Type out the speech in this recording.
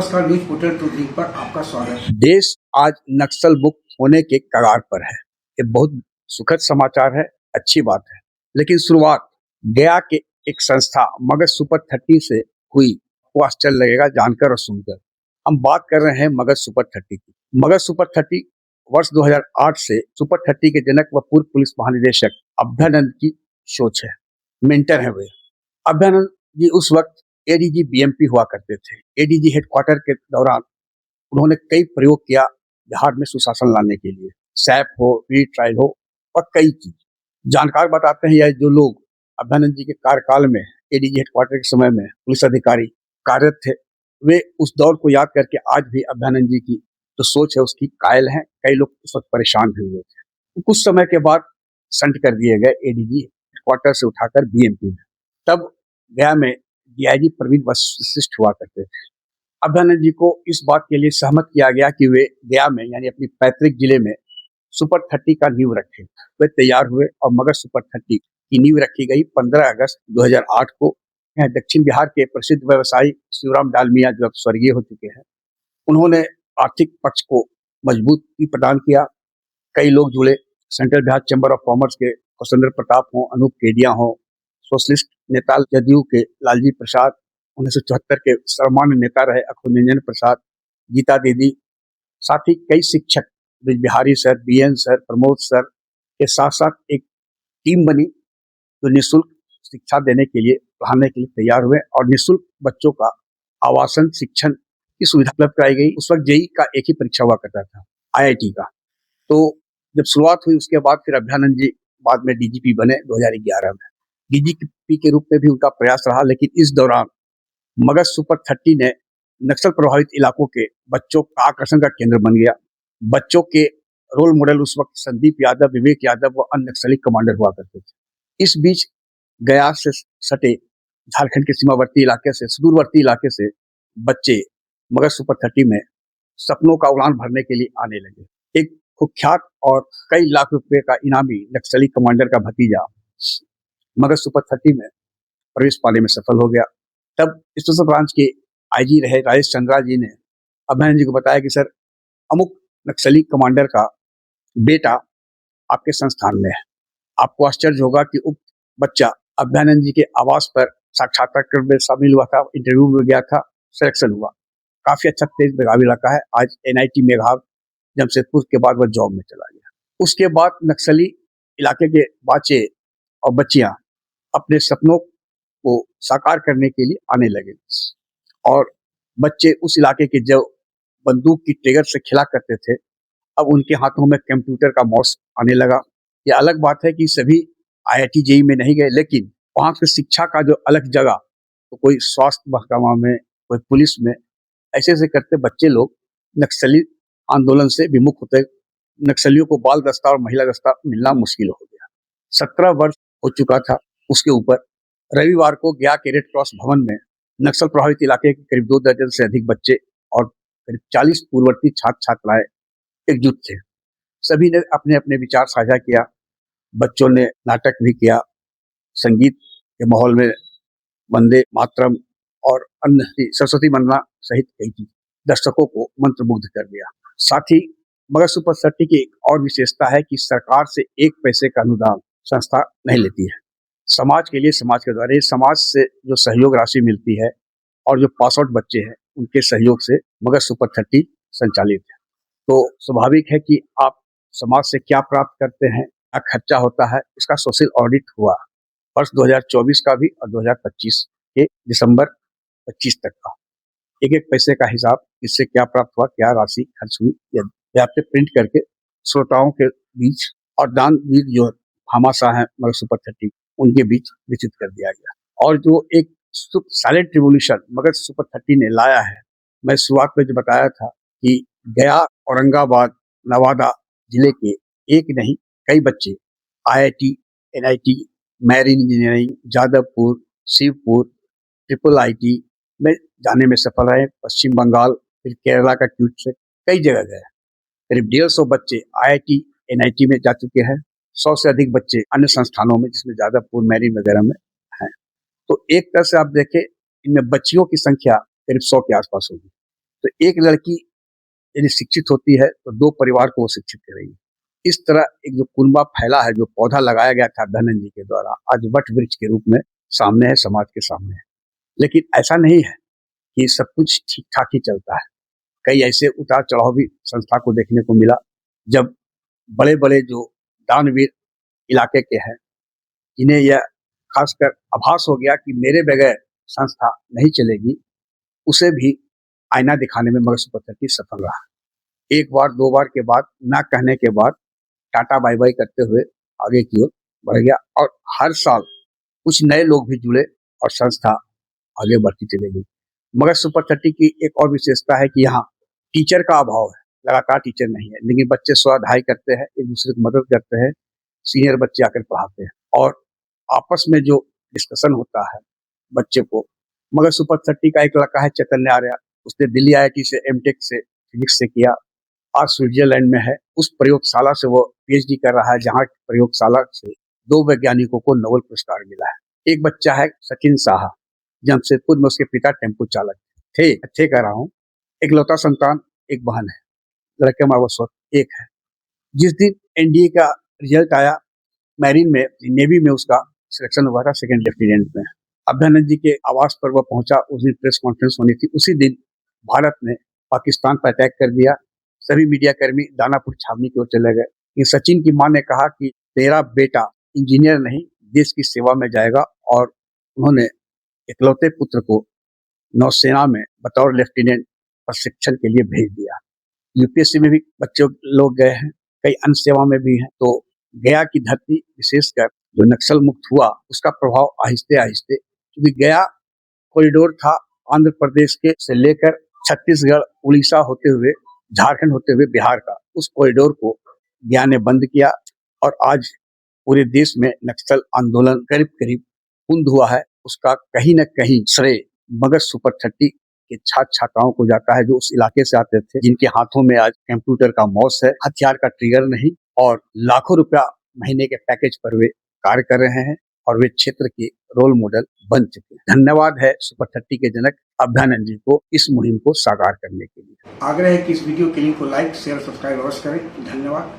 नमस्कार, news portal to the पर आपका स्वागत है। देश आज नक्सल मुक्त होने के कगार पर है। ये बहुत सुखद समाचार है, अच्छी बात है। लेकिन शुरुआत गया के एक संस्था मगध सुपर 30 से हुई, वो आश्चर्य लगेगा जानकर और सुनकर। हम बात कर रहे हैं मगध सुपर 30 की। मगध सुपर 30 वर्ष 2008 से सुपर 30 के जनक व पूर्व पुलिस महानिदेशक अभ्यानंद की सोच है, मेंटर है वे। अभ्यानंद जी उस वक्त एडीजी बीएमपी हुआ करते थे। एडीजी हेडक्वार्टर के दौरान उन्होंने कई प्रयोग किया बिहार में सुशासन लाने के लिए, सैप हो, री ट्रायल हो और कई चीज। जानकार बताते हैं यह जो लोग अभ्यानंद जी के कार्यकाल में एडीजी हेडक्वार्टर के समय में पुलिस अधिकारी कार्यरत थे, वे उस दौर को याद करके आज भी अभ्यानंद जी की जो सोच है उसकी कायल हैं। कई लोग उस वक्त परेशान भी हुए थे। कुछ समय के बाद संट कर दिए गए एडीजी हेडक्वार्टर से उठाकर बीएमपी में। तब गया में डीआईजी प्रवीण वशिष्ठ हुआ करते थे। अभ्यानंद जी को इस बात के लिए सहमत किया गया कि वे गया में यानी अपनी पैतृक जिले में सुपर 30 का नींव रखें। वे तैयार हुए और मगध सुपर 30 की नींव रखी गई 15 अगस्त 2008 को। यहाँ दक्षिण बिहार के प्रसिद्ध व्यवसायी शिवराम डालमिया जो अब स्वर्गीय हो चुके हैं, उन्होंने आर्थिक पक्ष को मजबूती प्रदान किया। कई लोग जुड़े। Central Bihar chamber of commerce के कौशलेंद्र प्रताप हो, अनूप केडिया हो, सोशलिस्ट नेता जदयू के लालजी प्रसाद, 1974 के सर्वमान्य नेता रहे अखुन निरंजन प्रसाद, गीता दीदी, साथ ही कई शिक्षक Brij Bihari sir, BN sir, Pramod sir के साथ साथ एक टीम बनी जो निःशुल्क शिक्षा देने के लिए, पढ़ाने के लिए तैयार हुए और निःशुल्क बच्चों का आवासन शिक्षण की सुविधा उपलब्ध कराई गई। उस वक्त जेई का एक ही परीक्षा हुआ करता था, आईआईटी का। तो जब शुरुआत हुई उसके बाद फिर अभ्यानंद जी बाद में डीजीपी बने 2011 में। डीजीपी के रूप में भी उनका प्रयास रहा, लेकिन इस दौरान मगध सुपर 30 ने नक्सल प्रभावित इलाकों के बच्चों का आकर्षण का केंद्र बन गया। बच्चों के रोल मॉडल उस वक्त संदीप यादव, विवेक यादव व अन्य नक्सली कमांडर हुआ करते थे। इस बीच गया से सटे झारखंड के सीमावर्ती इलाके से, सुदूरवर्ती इलाके से बच्चे मगध सुपर 30 में सपनों का उड़ान भरने के लिए आने लगे। एक कुख्यात और कई लाख रुपए का इनामी नक्सली कमांडर का भतीजा मगध सुपर 30 में प्रवेश पाने में सफल हो गया। तब स्पेशल ब्रांच के आईजी रहे राजेश चंद्रा जी ने अभ्यानंद जी को बताया कि सर, अमुक नक्सली कमांडर का बेटा आपके संस्थान में है। आपको आश्चर्य होगा कि उक्त बच्चा अभ्यानंद जी के आवास पर साक्षात्कार में शामिल हुआ था, इंटरव्यू में गया था, सिलेक्शन हुआ। काफी अच्छा तेज बेगावी इलाका है। आज एनआईटी मेघाव जमशेदपुर के बाद वह जॉब में चला गया। उसके बाद नक्सली इलाके के बच्चे और बच्चियां अपने सपनों को साकार करने के लिए आने लगे और बच्चे उस इलाके के जो बंदूक की ट्रिगर से खेला करते थे, अब उनके हाथों में कंप्यूटर का माउस आने लगा। ये अलग बात है कि सभी आईआईटी जेई में नहीं गए, लेकिन वहां की शिक्षा का जो अलग जगह, तो कोई स्वास्थ्य महकमा में, कोई पुलिस में, ऐसे ऐसे करते बच्चे लोग नक्सली आंदोलन से विमुख होते। नक्सलियों को बाल दस्ता और महिला दस्ता मिलना मुश्किल हो गया। 17 वर्ष हो चुका था उसके ऊपर। रविवार को गया के रेड क्रॉस भवन में नक्सल प्रभावित इलाके के करीब 2 दर्जन से अधिक बच्चे और करीब 40 पूर्ववर्ती छात्र छात्राएं एकजुट थे। सभी ने अपने अपने विचार साझा किया। बच्चों ने नाटक भी किया, संगीत के माहौल में वंदे मातरम और अन्य सरस्वती वंदना सहित कई चीज दर्शकों को मंत्रमुग्ध कर दिया। साथ ही मगध सुपर 30 की एक और विशेषता है कि सरकार से 1 पैसे का अनुदान संस्था नहीं लेती है। समाज के लिए, समाज के द्वारा, समाज से जो सहयोग राशि मिलती है और जो पास आउट बच्चे हैं उनके सहयोग से मगध सुपर 30 संचालित है। तो स्वाभाविक है कि आप समाज से क्या प्राप्त करते हैं, क्या खर्चा होता है, इसका सोशल ऑडिट हुआ वर्ष 2024 का भी और 2025 के दिसंबर 25 तक का। एक एक पैसे का हिसाब, इससे क्या प्राप्त हुआ, क्या राशि खर्च हुई, यहाँ पे प्रिंट करके श्रोताओं के बीच और दानवीर जो भामाशाह है मगध सुपर 30 उनके बीच वितरित कर दिया गया। और जो एक साइलेंट रिवॉल्यूशन मगध सुपर 30 ने लाया है, मैं शुरुआत में जो बताया था कि गया, औरंगाबाद, नवादा जिले के एक नहीं कई बच्चे IIT, NIT, marine engineering, Jadavpur, Shivpur, triple IT में जाने में सफल रहे। पश्चिम बंगाल, फिर केरला का क्यूट से कई जगह गए। करीब 150 बच्चे आईआईटी, एनआईटी में जा चुके हैं। 100 से अधिक बच्चे अन्य संस्थानों में, जिसमें जादवपुर, मैरीन वगैरह में हैं। तो एक तरह से आप देखें, इनमें बच्चियों की संख्या करीब 100 के आसपास होगी। तो एक लड़की यदि शिक्षित होती है तो 2 परिवार को वो शिक्षित करेगी। इस तरह एक जो कुनबा फैला है, जो पौधा लगाया गया था धनन जी के द्वारा, आज वट वृक्ष के रूप में सामने है, समाज के सामने है। लेकिन ऐसा नहीं है कि सब कुछ ठीक-ठाक ही चलता है। कई ऐसे उतार-चढ़ाव भी संस्था को देखने को मिला, जब बड़े-बड़े जो दानवीर इलाके के हैं, जिन्हें यह खासकर आभास हो गया कि मेरे बगैर संस्था नहीं चलेगी, उसे भी आईना दिखाने में मगर सुपर 30 सफल रहा। एक बार, 2 बार के बाद, ना कहने के बाद टाटा बाय-बाय करते हुए आगे की ओर बढ़ गया और हर साल कुछ नए लोग भी जुड़े और संस्था आगे बढ़ती चली गई। मगर सुपर 30 की एक और विशेषता है कि यहाँ टीचर का अभाव है, लगातार टीचर नहीं है, लेकिन बच्चे स्वाध्याय करते हैं, एक दूसरे की मदद करते हैं, सीनियर बच्चे आकर पढ़ाते हैं और आपस में जो डिस्कशन होता है बच्चे को, मगर सुपर 30 का एक लड़का है चैतन्य आर्या, उसने दिल्ली IIT से एमटेक से फिजिक्स से किया, आज स्विट्जरलैंड में है। उस प्रयोगशाला से वो PhD कर रहा है, जहाँ प्रयोगशाला से 2 वैज्ञानिकों को नोबेल पुरस्कार मिला है। एक बच्चा है सचिन साहा, जमशेदपुर में उसके पिता टेम्पो चालक थे कह रहा हूँ। इकलौता संतान, एक बहन है, लड़के में वो एक है। जिस दिन NDA का रिजल्ट आया, मैरीन में, नेवी में उसका सिलेक्शन हुआ था 2nd लेफ्टिनेंट में। अभ्यानंद जी के आवास पर वह पहुंचा, उस दिन प्रेस कॉन्फ्रेंस होनी थी। उसी दिन भारत ने पाकिस्तान पर अटैक कर दिया, सभी मीडिया कर्मी दानापुर छावनी की ओर चले गए। कि सचिन की मां ने कहा कि तेरा बेटा इंजीनियर नहीं, देश की सेवा में जाएगा, और उन्होंने इकलौते पुत्र को नौसेना में बतौर लेफ्टिनेंट प्रशिक्षण के लिए भेज दिया। यूपीएससी में भी बच्चे लोग गए हैं, कई अन्य सेवा में भी हैं। तो गया की धरती विशेषकर जो नक्सल मुक्त हुआ, उसका प्रभाव आहिस्ते आहिस्ते, क्योंकि गया कॉरिडोर था आंध्र प्रदेश के से लेकर छत्तीसगढ़, उड़ीसा होते हुए, झारखंड होते हुए बिहार का, उस कॉरिडोर को गया ने बंद किया और आज पूरे देश में नक्सल आंदोलन करीब करीब कुंद हुआ है। उसका कहीं न कहीं श्रेय मगध सुपर 30 के छात्र छात्राओं को जाता है, जो उस इलाके से आते थे, जिनके हाथों में आज कंप्यूटर का माउस है, हथियार का ट्रिगर नहीं, और लाखों रुपया महीने के पैकेज पर वे कार्य कर रहे हैं और वे क्षेत्र के रोल मॉडल बन चुके हैं। धन्यवाद है सुपर 30 के जनक अभ्यानंद जी को इस मुहिम को साकार करने के लिए। आग्रह है कि इस वीडियो के लिंक को लाइक, शेयर, सब्सक्राइब अवश्य करें। धन्यवाद।